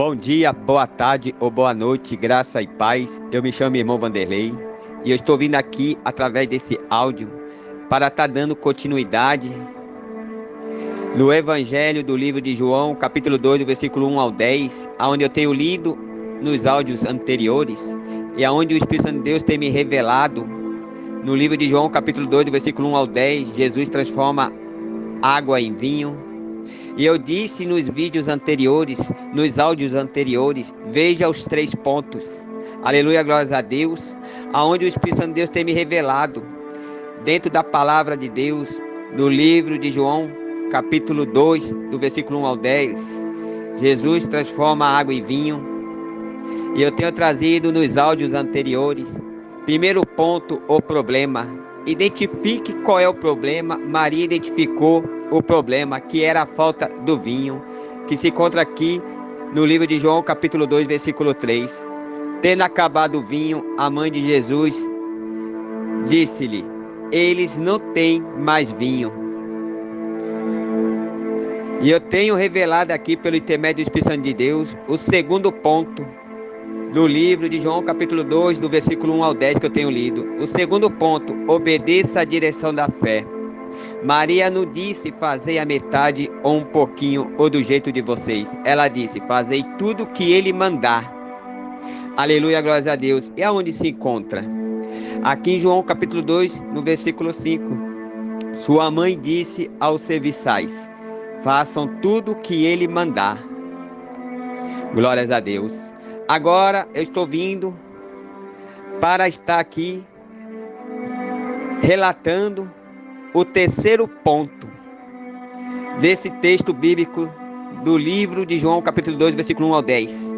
Bom dia, boa tarde ou boa noite, graça e paz. Eu me chamo irmão Vanderlei e eu estou vindo aqui através desse áudio para estar dando continuidade no Evangelho do livro de João, capítulo 2, do versículo 1 ao 10, onde eu tenho lido nos áudios anteriores e aonde o Espírito Santo de Deus tem me revelado. No livro de João, capítulo 2, do versículo 1 ao 10, Jesus transforma água em vinho. E eu disse nos vídeos anteriores, nos áudios anteriores, veja os 3 pontos. Aleluia, glórias a Deus. Aonde o Espírito Santo de Deus tem me revelado, dentro da palavra de Deus, no livro de João, capítulo 2, do versículo 1 ao 10. Jesus transforma água em vinho. E eu tenho trazido nos áudios anteriores. Primeiro ponto, o problema. Identifique qual é o problema. Maria identificou o problema, que era a falta do vinho, que se encontra aqui no livro de João, capítulo 2, versículo 3. Tendo acabado o vinho, a mãe de Jesus disse-lhe: eles não têm mais vinho. E eu tenho revelado aqui, pelo intermédio do Espírito Santo de Deus, o segundo ponto do livro de João, capítulo 2, do versículo 1 ao 10, que eu tenho lido. O segundo ponto: obedeça à direção da fé. Maria não disse fazei a metade ou um pouquinho ou do jeito de vocês. Ela disse fazei tudo que ele mandar. Aleluia, glórias a Deus. E aonde se encontra? Aqui em João capítulo 2, no versículo 5. Sua mãe disse aos serviçais: façam tudo que ele mandar. Glórias a Deus. Agora eu estou vindo para estar aqui relatando o terceiro ponto desse texto bíblico do livro de João, capítulo 2, versículo 1 ao 10,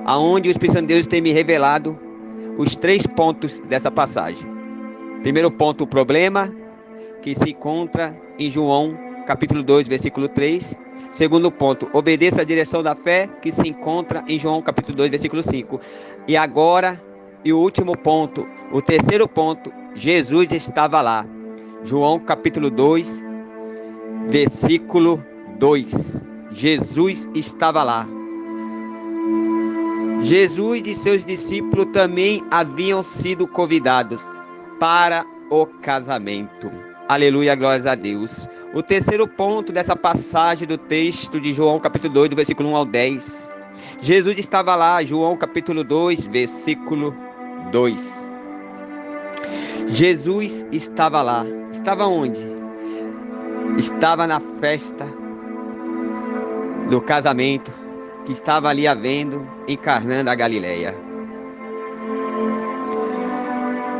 aonde o Espírito Santo de Deus tem me revelado os 3 pontos dessa passagem. Primeiro ponto, o problema, que se encontra em João, capítulo 2, versículo 3. Segundo ponto, obedeça à direção da fé, que se encontra em João, capítulo 2, versículo 5. E agora, e o último ponto, o terceiro ponto, Jesus estava lá. João capítulo 2, versículo 2. Jesus estava lá. Jesus e seus discípulos também haviam sido convidados para o casamento. Aleluia, glórias a Deus. O terceiro ponto dessa passagem do texto de João capítulo 2, do versículo 1 ao 10. Jesus estava lá, João capítulo 2, versículo 2. Jesus estava lá. Estava onde? Estava na festa do casamento que estava ali havendo, encarnando a Galileia.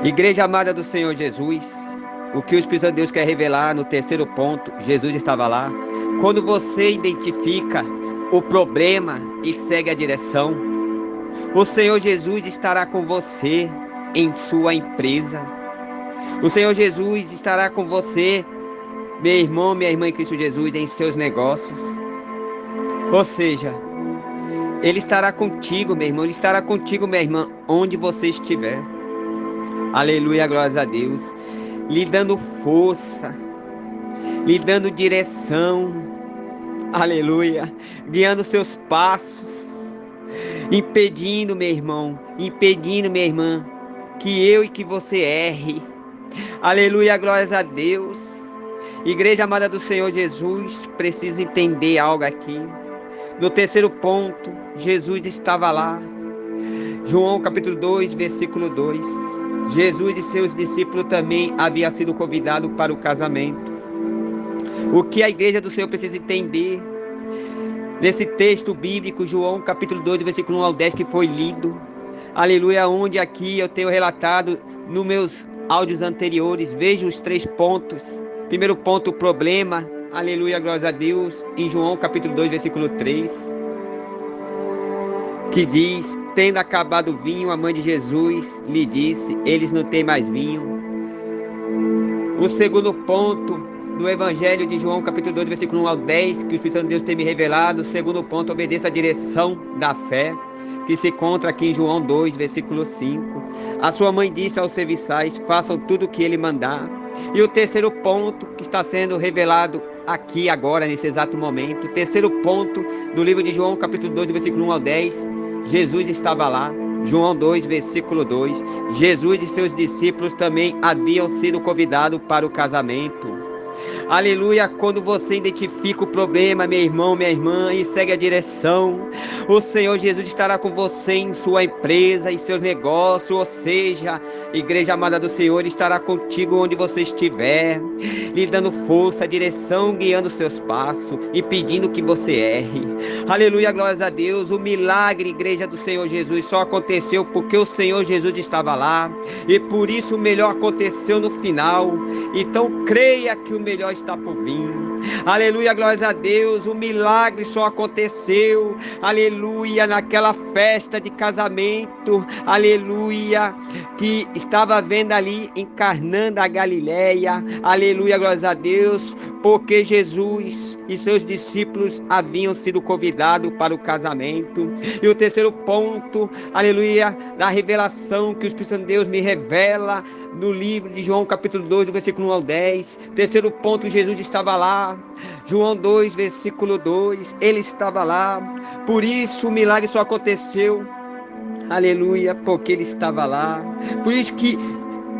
Igreja amada do Senhor Jesus, o que o Espírito Santo de Deus quer revelar no terceiro ponto, Jesus estava lá. Quando você identifica o problema e segue a direção, o Senhor Jesus estará com você em sua empresa. O Senhor Jesus estará com você, meu irmão, minha irmã em Cristo Jesus, em seus negócios. Ou seja, Ele estará contigo, meu irmão, Ele estará contigo, minha irmã, onde você estiver. Aleluia, glórias a Deus. Lhe dando força, lhe dando direção. Aleluia, guiando seus passos, impedindo, meu irmão, impedindo, minha irmã, que eu e que você erre. Aleluia, glórias a Deus. Igreja amada do Senhor Jesus, precisa entender algo aqui. No terceiro ponto, Jesus estava lá. João capítulo 2, versículo 2. Jesus e seus discípulos também haviam sido convidados para o casamento. O que a igreja do Senhor precisa entender nesse texto bíblico, João capítulo 2, versículo 1 ao 10, que foi lido. Aleluia, onde aqui eu tenho relatado nos meus áudios anteriores. Veja os 3 pontos. Primeiro ponto, o problema. Aleluia, glórias a Deus. Em João capítulo 2, versículo 3, que diz: tendo acabado o vinho, a mãe de Jesus lhe disse: eles não têm mais vinho. O segundo ponto do Evangelho de João capítulo 2, versículo 1 ao 10, que o Espírito Santo de Deus tem me revelado. O segundo ponto, obedeça à direção da fé, que se encontra aqui em João 2, versículo 5. A sua mãe disse aos serviçais: façam tudo o que ele mandar. E o terceiro ponto que está sendo revelado aqui agora, nesse exato momento. Terceiro ponto do livro de João, capítulo 2, do versículo 1 ao 10. Jesus estava lá. João 2, versículo 2. Jesus e seus discípulos também haviam sido convidados para o casamento. Aleluia, quando você identifica o problema, meu irmão, minha irmã, e segue a direção, o Senhor Jesus estará com você em sua empresa, em seus negócios, ou seja, igreja amada do Senhor, estará contigo onde você estiver, lhe dando força, direção, guiando seus passos, impedindo que você erre. Aleluia, glórias a Deus. O milagre, igreja do Senhor Jesus, só aconteceu porque o Senhor Jesus estava lá, e por isso o melhor aconteceu no final. Então creia que o melhor está por vir. Aleluia, glórias a Deus. O milagre só aconteceu, aleluia, naquela festa de casamento, aleluia, que estava vendo ali, encarnando a Galileia. Aleluia, glórias a Deus, porque Jesus e seus discípulos haviam sido convidados para o casamento. E o terceiro ponto, aleluia, da revelação que o Espírito Santo de Deus me revela no livro de João, capítulo 2, do versículo 1 ao 10. Terceiro ponto, Jesus estava lá. João 2, versículo 2, ele estava lá. Por isso o milagre só aconteceu, aleluia, porque ele estava lá. Por isso que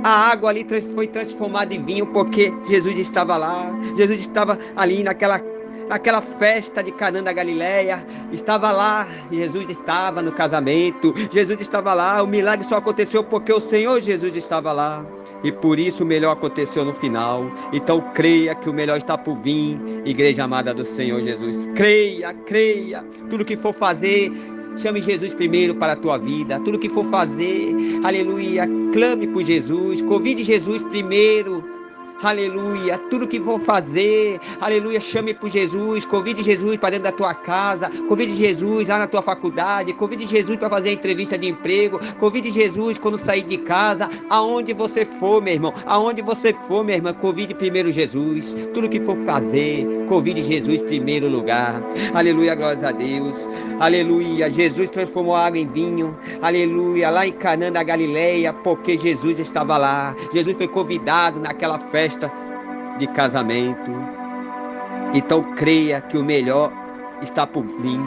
a água ali foi transformada em vinho, porque Jesus estava lá. Jesus estava ali naquela festa de Caná da Galileia, estava lá. Jesus estava no casamento, Jesus estava lá. O milagre só aconteceu porque o Senhor Jesus estava lá, e por isso o melhor aconteceu no final. Então creia que o melhor está por vir, igreja amada do Senhor Jesus. Creia, creia. Tudo que for fazer, chame Jesus primeiro para a tua vida. Tudo que for fazer, aleluia, clame por Jesus, convide Jesus primeiro. Aleluia, tudo que for fazer, aleluia, chame por Jesus, convide Jesus para dentro da tua casa, convide Jesus lá na tua faculdade, convide Jesus para fazer a entrevista de emprego, convide Jesus quando sair de casa, aonde você for, meu irmão, aonde você for, minha irmã, convide primeiro Jesus. Tudo que for fazer, convide Jesus em primeiro lugar. Aleluia, glórias a Deus. Aleluia, Jesus transformou a água em vinho, aleluia, lá em Caná da Galileia, porque Jesus estava lá. Jesus foi convidado naquela festa de casamento. Então creia que o melhor está por vir.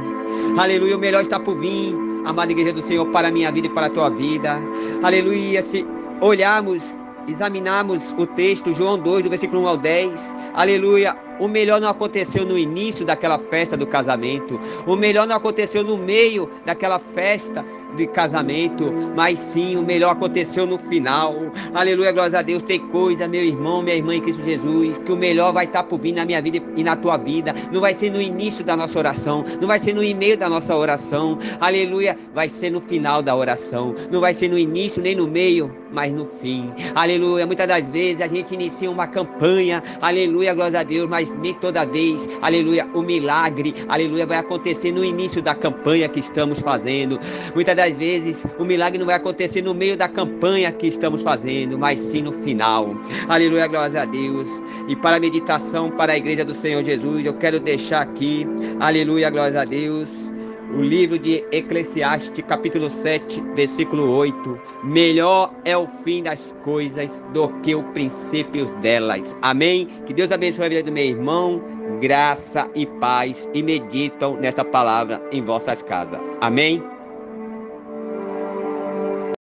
Aleluia, o melhor está por vir, amada igreja do Senhor, para a minha vida e para a tua vida. Aleluia, se olharmos, examinarmos o texto, João 2, do versículo 1 ao 10, aleluia, o melhor não aconteceu no início daquela festa do casamento, o melhor não aconteceu no meio daquela festa de casamento, mas sim, o melhor aconteceu no final. Aleluia, glória a Deus. Tem coisa, meu irmão, minha irmã em Cristo Jesus, que o melhor vai estar por vir na minha vida e na tua vida. Não vai ser no início da nossa oração, não vai ser no e-mail da nossa oração, aleluia, vai ser no final da oração. Não vai ser no início nem no meio, mas no fim. Aleluia, muitas das vezes a gente inicia uma campanha, aleluia, glória a Deus, mas nem toda vez, aleluia, o milagre, aleluia, vai acontecer no início da campanha que estamos fazendo. Muitas das vezes o milagre não vai acontecer no meio da campanha que estamos fazendo, mas sim no final. Aleluia, glória a Deus. E para a meditação, para a igreja do Senhor Jesus, eu quero deixar aqui, aleluia, glória a Deus, o livro de Eclesiastes, capítulo 7, versículo 8. Melhor é o fim das coisas do que o princípio delas. Amém? Que Deus abençoe a vida do meu irmão, graça e paz, e meditam nesta palavra em vossas casas. Amém?